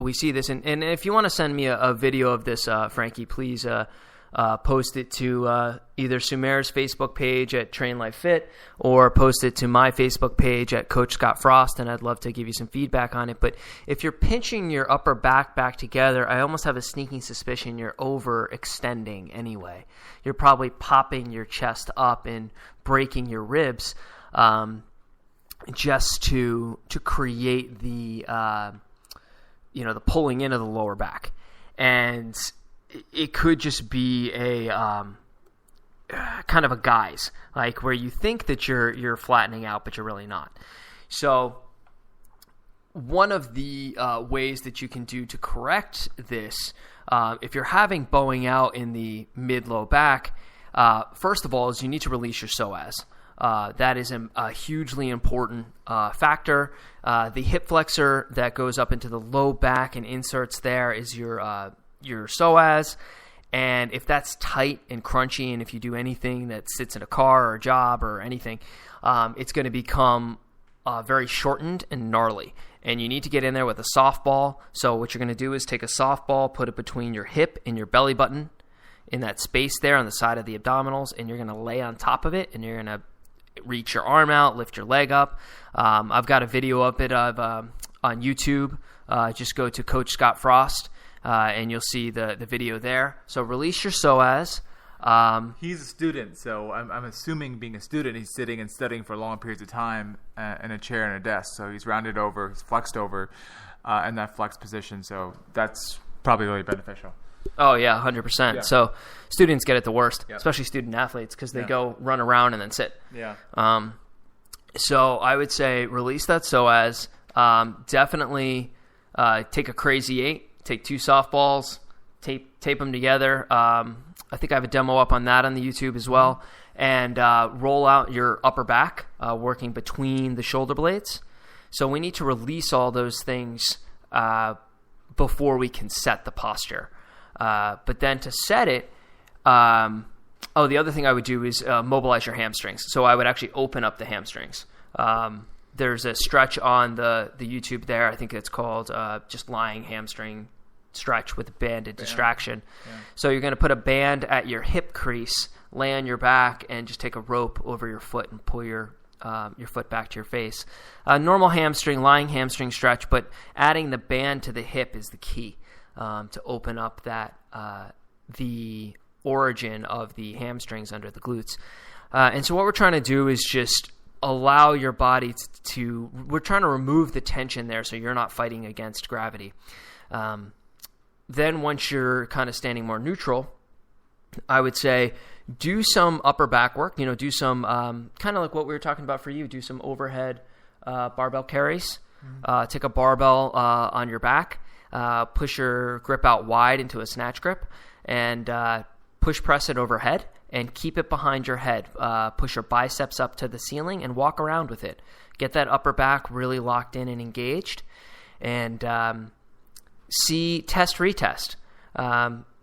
we see this. And if you want to send me a video of this, Frankie, please post it to either Sumer's Facebook page at Train Life Fit or post it to my Facebook page at Coach Scott Frost, and I'd love to give you some feedback on it. But if you're pinching your upper back together, I almost have a sneaking suspicion you're overextending anyway. You're probably popping your chest up and breaking your ribs just to create the the pulling in of the lower back. And it could just be a kind of a guise, like where you think that you're flattening out, but you're really not. So one of the ways that you can do to correct this, if you're having bowing out in the mid-low back, first of all, is you need to release your psoas. That is a hugely important factor. The hip flexor that goes up into the low back and inserts there is your psoas, and if that's tight and crunchy, and if you do anything that sits in a car or a job or anything, it's going to become very shortened and gnarly, and you need to get in there with a softball. So what you're going to do is take a softball, put it between your hip and your belly button in that space there on the side of the abdominals, and you're going to lay on top of it, and you're going to reach your arm out, lift your leg up. I've got a video of it on YouTube. Just go to Coach Scott Frost, and you'll see the video there. So release your psoas. He's a student, so I'm assuming, being a student, he's sitting and studying for long periods of time in a chair and a desk. So he's rounded over, he's flexed over in that flex position. So that's probably really beneficial. Oh, yeah, 100%. Yeah. So students get it the worst, yeah. especially student athletes, because they go run around and then sit. Yeah. So I would say release that psoas. Definitely take a crazy 8. Take 2 softballs, tape them together. I think I have a demo up on that on the YouTube as well. And roll out your upper back, working between the shoulder blades. So we need to release all those things before we can set the posture. But then to set it, the other thing I would do is mobilize your hamstrings. So I would actually open up the hamstrings. There's a stretch on the YouTube there. I think it's called just lying hamstring stretch with a banded distraction. Yeah. So you're going to put a band at your hip crease, lay on your back, and just take a rope over your foot and pull your foot back to your face. Normal hamstring, lying hamstring stretch, but adding the band to the hip is the key to open up that the origin of the hamstrings under the glutes. And so what we're trying to do is just allow your body we're trying to remove the tension there so you're not fighting against gravity. Then once you're kind of standing more neutral, I would say do some upper back work, do some kind of like what we were talking about for you, do some overhead barbell carries. Take a barbell on your back, push your grip out wide into a snatch grip, and push press it overhead and keep it behind your head. Push your biceps up to the ceiling and walk around with it. Get that upper back really locked in and engaged. And test, retest.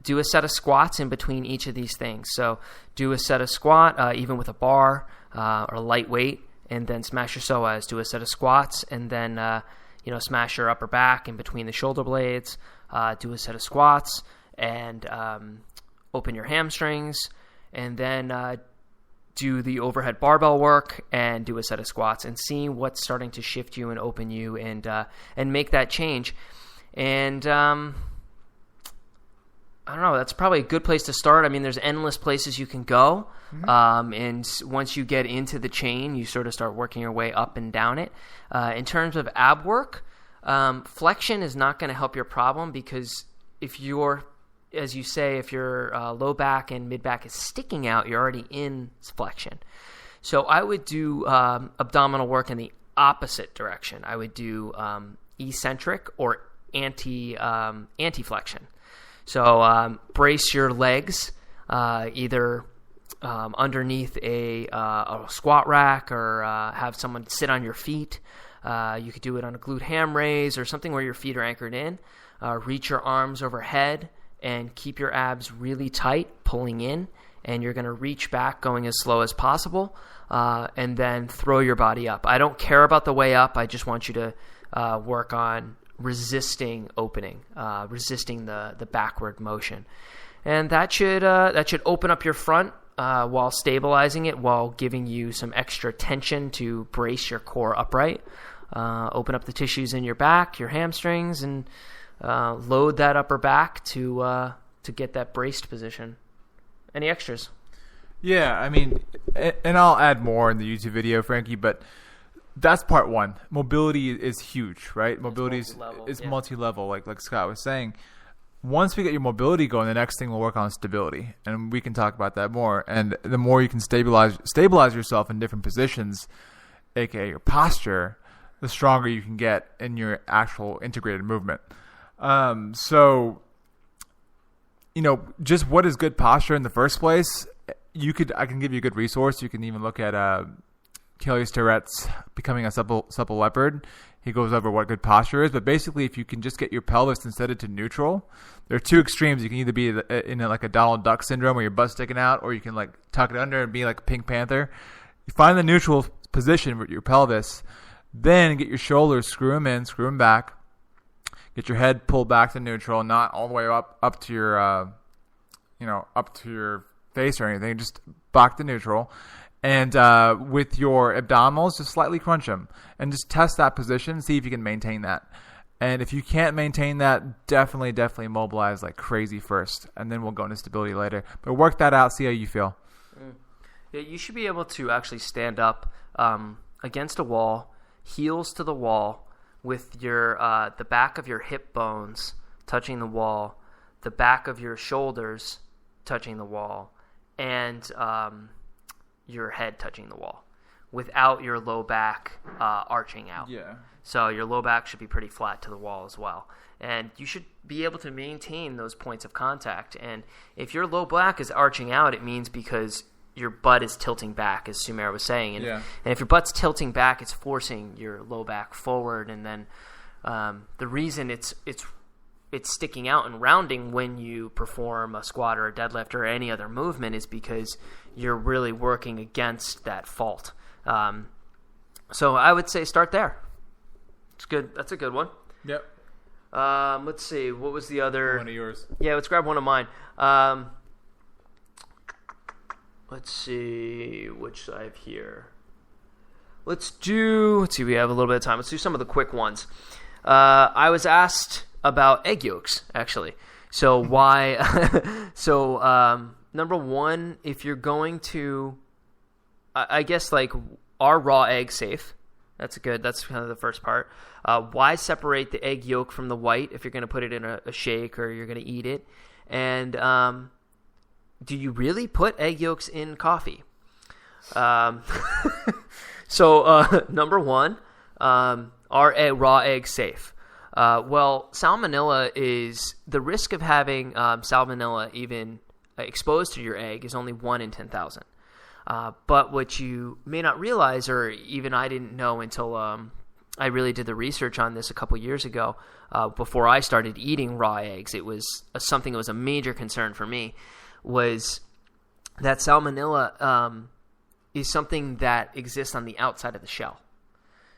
Do a set of squats in between each of these things. So do a set of squat, even with a bar or lightweight, and then smash your psoas. Do a set of squats, and then smash your upper back in between the shoulder blades. Do a set of squats, and open your hamstrings, and then do the overhead barbell work and do a set of squats, and see what's starting to shift you and open you, and make that change. And I don't know, that's probably a good place to start. I mean, there's endless places you can go. And once you get into the chain, you sort of start working your way up and down it. In terms of ab work, flexion is not going to help your problem, because if you're, as you say, if your low back and mid back is sticking out, you're already in flexion. So I would do abdominal work in the opposite direction. I would do eccentric or anti-flexion. So brace your legs either underneath a squat rack, or have someone sit on your feet. You could do it on a glute ham raise or something where your feet are anchored in. Reach your arms overhead and keep your abs really tight, pulling in, and you're going to reach back going as slow as possible, and then throw your body up. I don't care about the way up. I just want you to work on resisting opening, resisting the backward motion, and that should open up your front while stabilizing it, while giving you some extra tension to brace your core upright. Open up the tissues in your back, your hamstrings, and load that upper back to get that braced position. Any extras? Yeah, I mean, and I'll add more in the YouTube video, Frankie, but that's part one. Mobility is huge, right? Mobility is multi-level, like Scott was saying. Once we get your mobility going, the next thing we'll work on is stability, and we can talk about that more. And the more you can stabilize yourself in different positions, aka your posture, the stronger you can get in your actual integrated movement. So, just what is good posture in the first place? I can give you a good resource. You can even look at Kelly Starrett's Becoming a Supple Leopard. He goes over what good posture is. But basically, if you can just get your pelvis instead to neutral, there are two extremes. You can either be in like a Donald Duck syndrome where your butt's sticking out, or you can like tuck it under and be like a Pink Panther. You find the neutral position with your pelvis, then get your shoulders, screw them back. Get your head pulled back to neutral, not all the way up to your, up to your face or anything. Just back to neutral. And with your abdominals, just slightly crunch them. And just test that position, see if you can maintain that. And if you can't maintain that, definitely mobilize like crazy first. And then we'll go into stability later. But work that out, see how you feel. Yeah, you should be able to actually stand up against a wall, heels to the wall, with your the back of your hip bones touching the wall, the back of your shoulders touching the wall, and your head touching the wall, without your low back arching out. Yeah. So your low back should be pretty flat to the wall as well. And you should be able to maintain those points of contact. And if your low back is arching out, it means because your butt is tilting back, as Sumer was saying. And if your butt's tilting back, it's forcing your low back forward. And then the reason it's sticking out and rounding when you perform a squat or a deadlift or any other movement is because you're really working against that fault. So I would say start there. It's good. That's a good one. Yep. Let's see. What was the other? One of yours. Yeah, let's grab one of mine. Let's see which I have here. Let's see, we have a little bit of time. Let's do some of the quick ones. I was asked about egg yolks, actually. So why? Number one, if you're going to, I guess, like, are raw eggs safe? That's kind of the first part. Why separate the egg yolk from the white if you're going to put it in a shake or you're going to eat it? And do you really put egg yolks in coffee? Number one, are raw eggs safe? Well, salmonella is the risk of having salmonella even exposed to your egg is only 1 in 10,000. But what you may not realize, or even I didn't know until I really did the research on this a couple years ago, before I started eating raw eggs, it was something that was a major concern for me, was that salmonella is something that exists on the outside of the shell.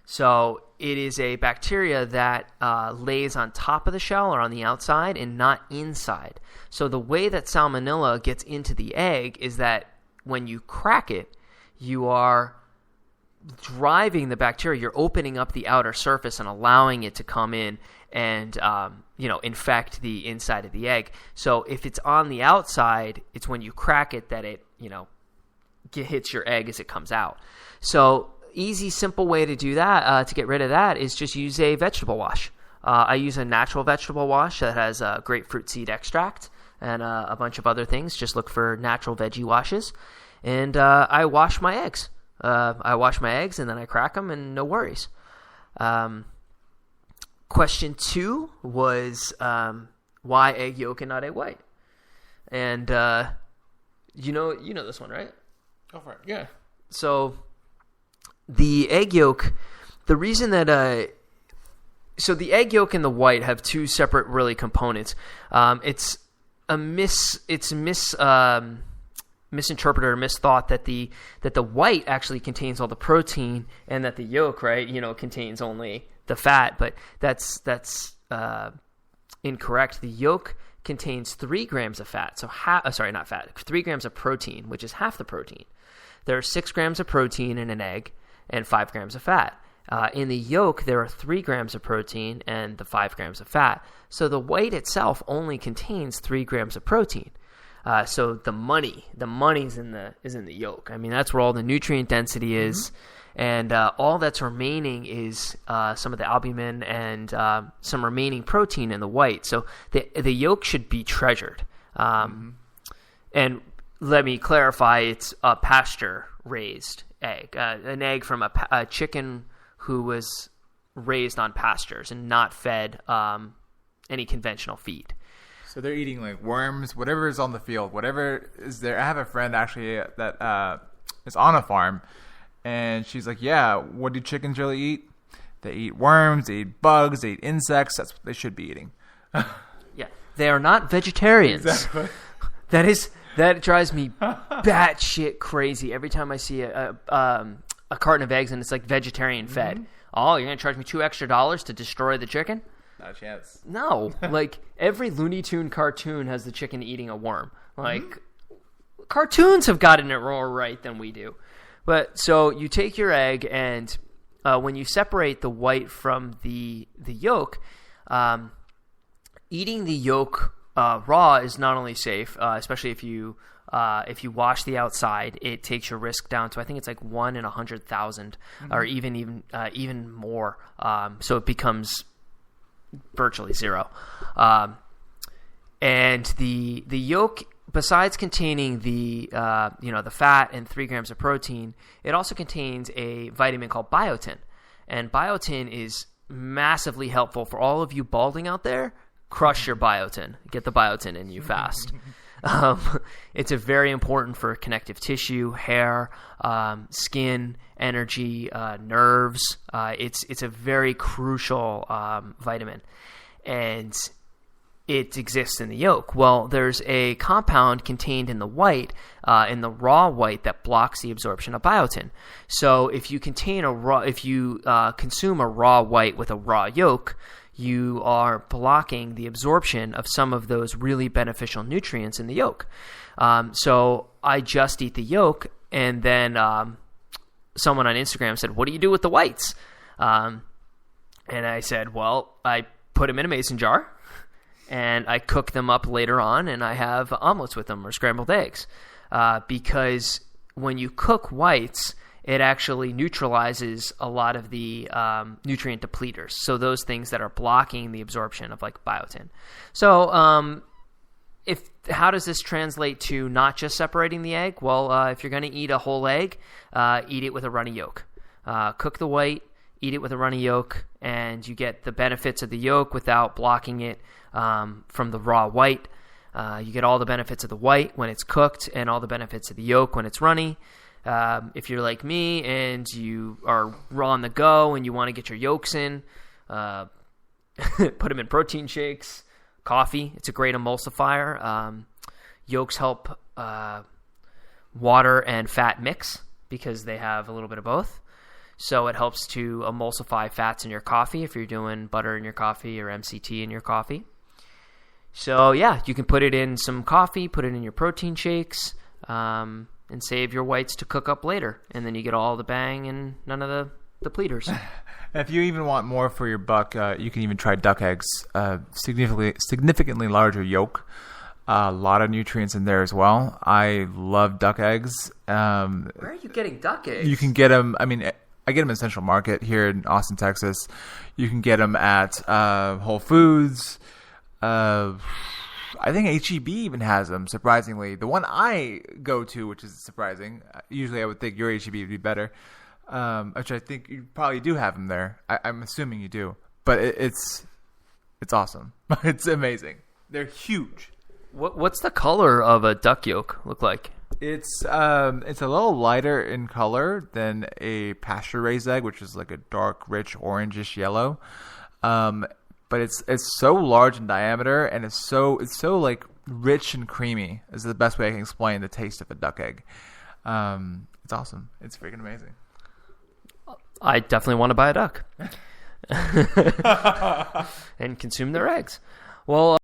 So it is a bacteria that lays on top of the shell or on the outside and not inside. So the way that salmonella gets into the egg is that when you crack it, you are driving the bacteria. You're opening up the outer surface and allowing it to come in and infect the inside of the egg. So if it's on the outside, it's when you crack it that it hits your egg as it comes out. So easy, simple way to do that, to get rid of that, is just use a vegetable wash. I use a natural vegetable wash that has grapefruit seed extract and a bunch of other things. Just look for natural veggie washes. And I wash my eggs. And then I crack them, and no worries. Question 2 was why egg yolk and not egg white? And you know this one, right? Go for it. Yeah. So the egg yolk, the reason that so the egg yolk and the white have two separate really components. It's misinterpreted or misthought that the white actually contains all the protein and that the yolk, right, contains only the fat, but that's incorrect. The yolk contains 3 grams of fat, so 3 grams of protein, which is half the protein. There are 6 grams of protein in an egg and 5 grams of fat. In the yolk, there are 3 grams of protein and the 5 grams of fat. So the white itself only contains 3 grams of protein. So the money's in the yolk. I mean, that's where all the nutrient density is, and all that's remaining is some of the albumin and some remaining protein in the white. So the yolk should be treasured. And let me clarify: it's a pasture-raised egg, an egg from a chicken who was raised on pastures and not fed any conventional feed. So they're eating like worms, whatever is on the field, whatever is there. I have a friend actually that is on a farm, and she's like, yeah, what do chickens really eat? They eat worms, they eat bugs, they eat insects. That's what they should be eating. Yeah, they are not vegetarians. Exactly. That drives me batshit crazy every time I see a carton of eggs and it's like vegetarian fed. Oh, you're gonna charge me $2 extra to destroy the chicken? Not a chance. No, like every Looney Tune cartoon has the chicken eating a worm. Like cartoons have gotten it more right than we do. But so you take your egg, and when you separate the white from the yolk, eating the yolk raw is not only safe, especially if you wash the outside. It takes your risk down to, I think it's like 1 in 100,000, or even more. So it becomes virtually zero. And the yolk, besides containing the fat and 3 grams of protein, it also contains a vitamin called biotin. And biotin is massively helpful for all of you balding out there. Crush your biotin. Get the biotin in you fast. It's a very important for connective tissue, hair, skin, energy, nerves. It's a very crucial vitamin, and it exists in the yolk. Well, there's a compound contained in the white, in the raw white, that blocks the absorption of biotin. So if you consume a raw white with a raw yolk, you are blocking the absorption of some of those really beneficial nutrients in the yolk. So I just eat the yolk, and then someone on Instagram said, what do you do with the whites? And I said, well, I put them in a mason jar, and I cook them up later on, and I have omelets with them or scrambled eggs. Because when you cook whites, it actually neutralizes a lot of the nutrient depleters. So those things that are blocking the absorption of like biotin. So how does this translate to not just separating the egg? Well, if you're going to eat a whole egg, eat it with a runny yolk. Cook the white, eat it with a runny yolk, and you get the benefits of the yolk without blocking it from the raw white. You get all the benefits of the white when it's cooked and all the benefits of the yolk when it's runny. If you're like me and you are raw on the go and you want to get your yolks in, put them in protein shakes, coffee. It's a great emulsifier. Yolks help water and fat mix because they have a little bit of both. So it helps to emulsify fats in your coffee if you're doing butter in your coffee or MCT in your coffee. So yeah, you can put it in some coffee, put it in your protein shakes, and save your whites to cook up later. And then you get all the bang and none of the depleters. If you even want more for your buck, you can even try duck eggs. Significantly larger yolk. A lot of nutrients in there as well. I love duck eggs. Where are you getting duck eggs? You can get them, I get them in Central Market here in Austin, Texas. You can get them at Whole Foods. I think H-E-B even has them, surprisingly. The one I go to, which is surprising, usually I would think your H-E-B would be better, which I think you probably do have them there. I'm assuming you do. But it's awesome. It's amazing. They're huge. What's the color of a duck yolk look like? It's a little lighter in color than a pasture-raised egg, which is like a dark, rich, orangish yellow. But it's so large in diameter, and it's so like rich and creamy. Is the best way I can explain the taste of a duck egg. It's awesome. It's freaking amazing. I definitely want to buy a duck. and consume their eggs. Well,